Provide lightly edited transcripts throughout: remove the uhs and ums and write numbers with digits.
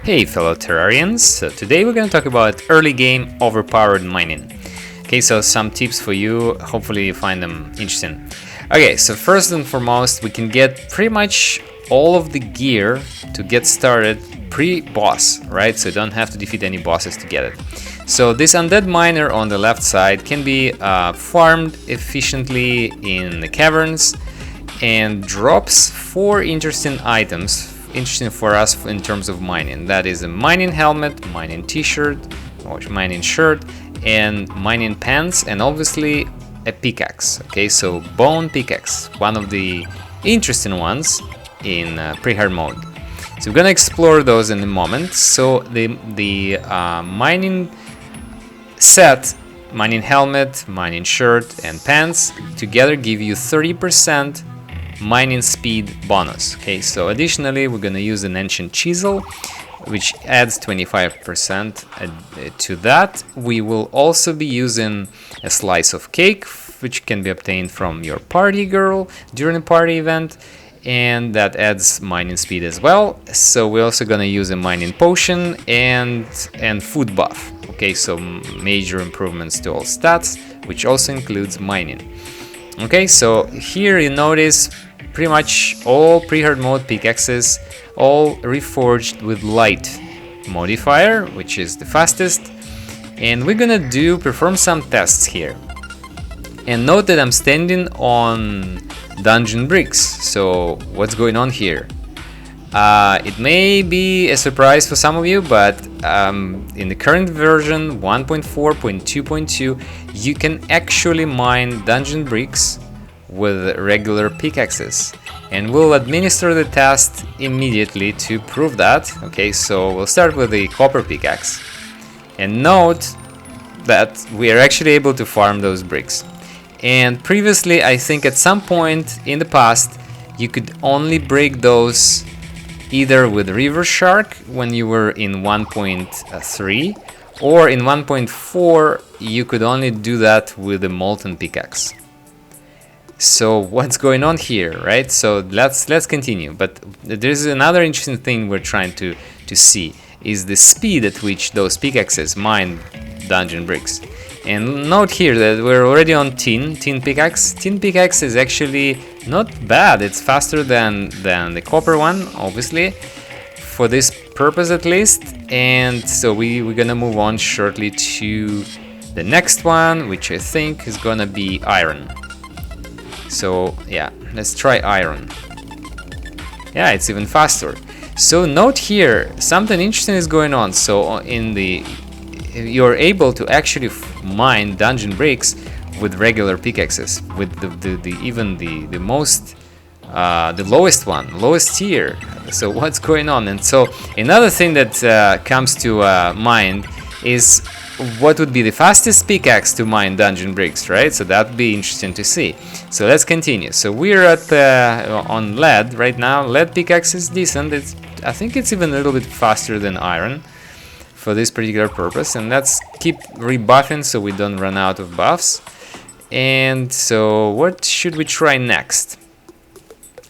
Hey fellow Terrarians, so today we're going to talk about early game overpowered mining. Okay, so some tips for you, hopefully you find them interesting. Okay, so first and foremost, we can get pretty much all of the gear to get started pre-boss, right? So you don't have to defeat any bosses to get it. So this undead miner on the left side can be farmed efficiently in the caverns and drops 4 interesting items, interesting for us in terms of mining. That is a mining helmet, mining t-shirt, or mining shirt, and mining pants, and obviously a pickaxe. Okay, so bone pickaxe, one of the interesting ones in pre-hard mode. So we're gonna explore those in a moment. So the mining set, mining helmet, mining shirt, and pants together give you 30% mining speed bonus. Okay, so additionally we're gonna use an ancient chisel, which adds 25% to that. We will also be using a slice of cake, which can be obtained from your party girl during a party event, and that adds mining speed as well. So we're also gonna use a mining potion and food buff. Okay, so major improvements to all stats, which also includes mining. Okay, so here you notice pretty much all pre-hard mode pickaxes, all reforged with light modifier, which is the fastest. And we're gonna perform some tests here. And note that I'm standing on dungeon bricks. So what's going on here? It may be a surprise for some of you, but in the current version 1.4.2.2 you can actually mine dungeon bricks with regular pickaxes, and we'll administer the test immediately to prove that. Okay, so we'll start with the copper pickaxe, and note that we are actually able to farm those bricks. And previously, I think at some point in the past, you could only break those either with River Shark when you were in 1.3, or in 1.4 you could only do that with a molten pickaxe. So what's going on here, right? So let's continue. But there's another interesting thing we're trying to see, is the speed at which those pickaxes mine dungeon bricks. And note here that we're already on tin pickaxe. Tin pickaxe is actually not bad. It's faster than the copper one, obviously, for this purpose at least. And so we're gonna move on shortly to the next one, which I think is gonna be iron. So yeah, let's try iron. Yeah, it's even faster. So note here, something interesting is going on. So you're able to actually mine dungeon bricks with regular pickaxes, with the most the lowest one, lowest tier. So what's going on? And so another thing that comes to mind is what would be the fastest pickaxe to mine dungeon bricks, right? So that would be interesting to see. So let's continue. So we're at on lead right now. Lead pickaxe is decent. I think it's even a little bit faster than iron for this particular purpose. And let's keep rebuffing so we don't run out of buffs. And so what should we try next?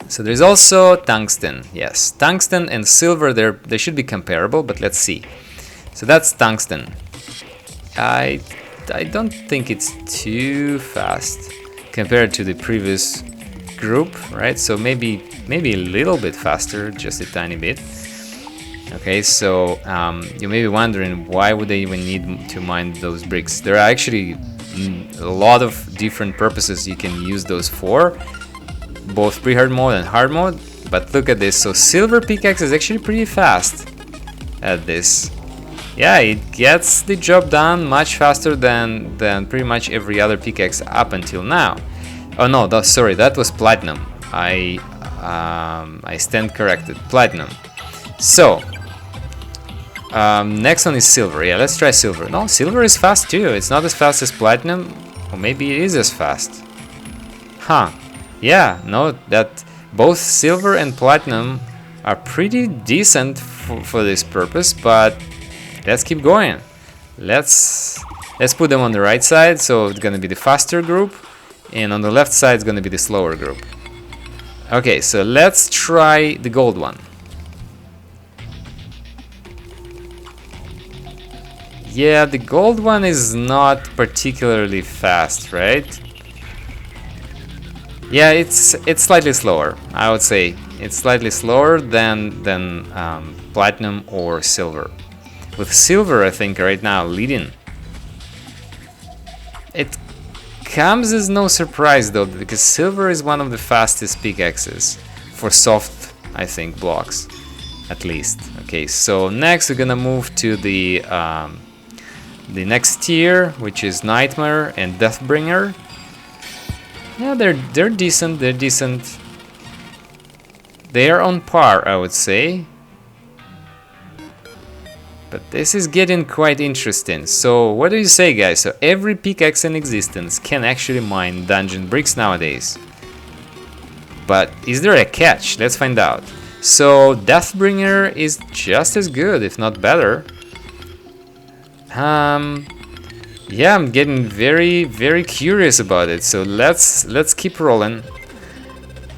So there's also tungsten. Yes, tungsten and silver, they should be comparable, but let's see. So that's tungsten. I don't think it's too fast compared to the previous group, right? So maybe a little bit faster, just a tiny bit. Okay, so you may be wondering, why would they even need to mine those bricks? There are actually a lot of different purposes you can use those for, both pre-hard mode and hard mode. But look at this. So silver pickaxe is actually pretty fast at this. Yeah, it gets the job done much faster than pretty much every other pickaxe up until now. Oh no, sorry, that was platinum. I stand corrected. Platinum. So next one is silver. Yeah, let's try silver. No, silver is fast too. It's not as fast as platinum, or maybe it is as fast. Huh. Yeah, note that both silver and platinum are pretty decent for this purpose, but let's keep going. Let's put them on the right side, so it's gonna be the faster group, and on the left side it's gonna be the slower group. Okay, so let's try the gold one. Yeah, the gold one is not particularly fast, right? Yeah, it's slightly slower, I would say. It's slightly slower than platinum or silver. With silver, I think right now leading. It comes as no surprise though, because silver is one of the fastest pickaxes for soft, I think, blocks, at least. Okay, so next we're gonna move to the next tier, which is Nightmare and Deathbringer. Yeah, they're decent. They're decent. They are on par, I would say. But this is getting quite interesting. So what do you say, guys? So every pickaxe in existence can actually mine dungeon bricks nowadays. But is there a catch? Let's find out. So Deathbringer is just as good, if not better. Yeah, I'm getting very curious about it. So let's keep rolling.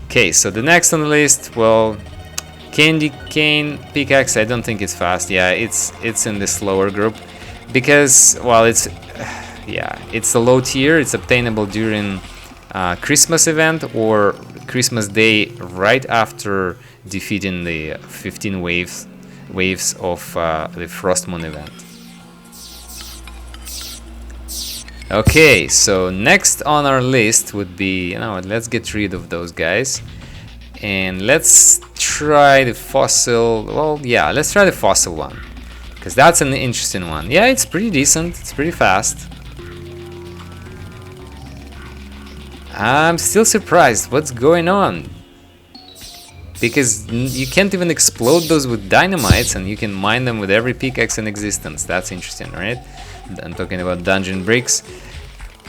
Okay, so the next on the list, well, Candy Cane Pickaxe, I don't think it's fast. Yeah, it's in the slower group because, well, it's a low tier. It's obtainable during Christmas event or Christmas Day, right after defeating the 15 waves of the Frost Moon event. Okay, so next on our list would be, you know what, let's get rid of those guys. And let's try the fossil. Well, yeah, let's try the fossil one, because that's an interesting one. Yeah, it's pretty decent. It's pretty fast. I'm still surprised. What's going on? Because you can't even explode those with dynamites, and you can mine them with every pickaxe in existence. That's interesting, right? I'm talking about dungeon bricks.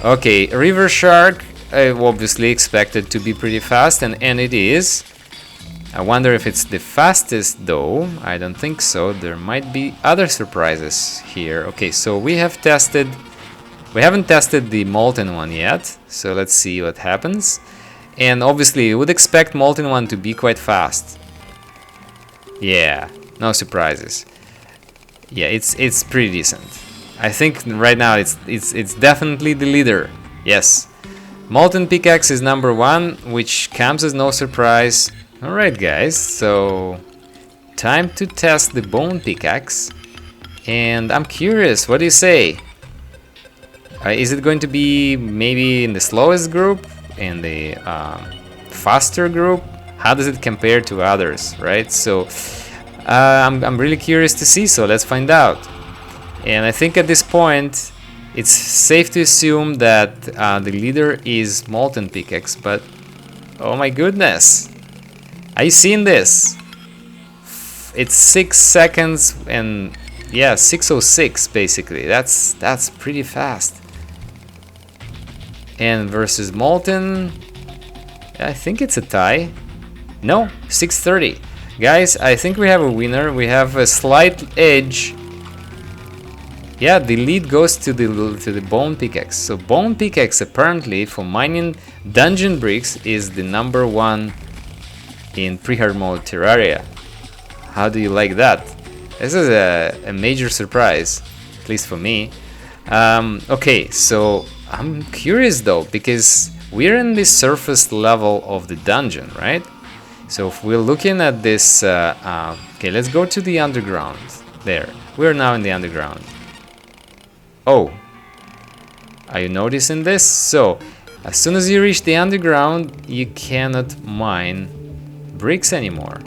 Okay, River Shark. Obviously expected to be pretty fast, and it is. I wonder if it's the fastest though. I don't think so. There might be other surprises here. Okay, so we haven't tested the molten one yet, so let's see what happens. And obviously you would expect molten one to be quite fast. Yeah, no surprises. Yeah, it's pretty decent. I think right now it's definitely the leader. Yes. Molten Pickaxe is number 1, which comes as no surprise. Alright guys, so time to test the Bone Pickaxe. And I'm curious, what do you say? Is it going to be maybe in the slowest group? In the faster group? How does it compare to others, right? So I'm really curious to see, so let's find out. And I think at this point it's safe to assume that the leader is Molten Pickaxe, but oh my goodness, are you seeing this? It's 6 seconds and yeah, 6:06 basically. That's pretty fast. And versus Molten, I think it's a tie. No, 6:30. Guys, I think we have a winner. We have a slight edge. Yeah, the lead goes to the Bone Pickaxe. So Bone Pickaxe apparently for mining dungeon bricks is the number 1 in Pre-Hardmode Terraria. How do you like that? This is a major surprise, at least for me. Okay, so I'm curious though, because we're in the surface level of the dungeon, right? So if we're looking at this, okay, let's go to the underground. There, we're now in the underground. Oh, are you noticing this? So, as soon as you reach the underground, you cannot mine bricks anymore.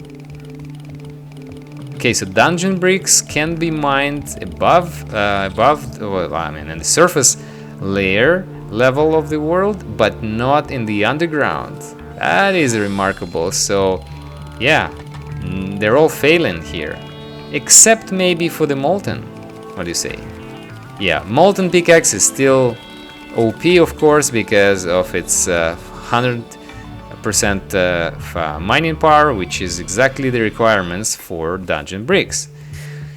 Okay, so dungeon bricks can be mined above, well, I mean, in the surface layer level of the world, but not in the underground. That is remarkable. So, yeah, they're all failing here, except maybe for the molten. What do you say? Yeah, Molten Pickaxe is still OP, of course, because of its 100% mining power, which is exactly the requirements for dungeon bricks.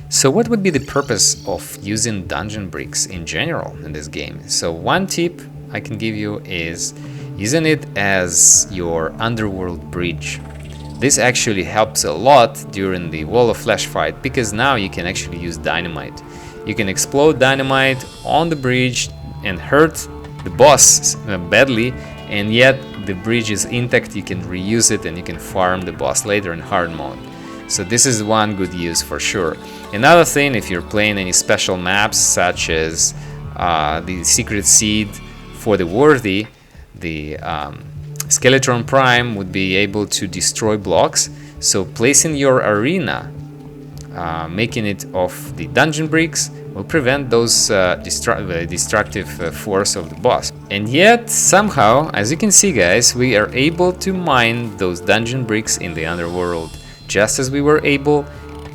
So what would be the purpose of using dungeon bricks in general in this game? So one tip I can give you is using it as your underworld bridge. This actually helps a lot during the Wall of Flesh fight, because now you can actually use dynamite. You can explode dynamite on the bridge and hurt the boss badly, and yet the bridge is intact. You can reuse it and you can farm the boss later in hard mode. So this is one good use for sure. Another thing, if you're playing any special maps such as the Secret Seed for the Worthy, the Skeletron Prime would be able to destroy blocks. So placing your arena, making it of the dungeon bricks, will prevent those destructive force of the boss. And yet, somehow, as you can see guys, we are able to mine those dungeon bricks in the underworld, just as we were able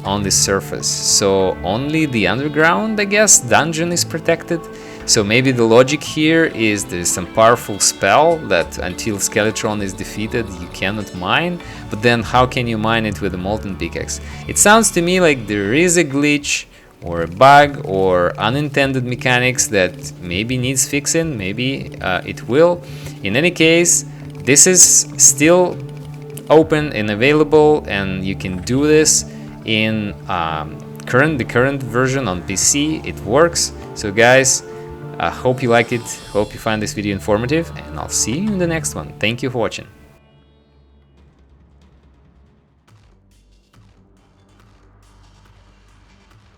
on the surface. So only the underground, I guess, dungeon is protected. So maybe the logic here is there's some powerful spell that until Skeletron is defeated you cannot mine, but then how can you mine it with a molten pickaxe? It sounds to me like there is a glitch or a bug or unintended mechanics that maybe needs fixing, maybe it will. In any case, this is still open and available, and you can do this in the current version on PC. It works. So guys, I hope you liked it, hope you find this video informative, and I'll see you in the next one. Thank you for watching.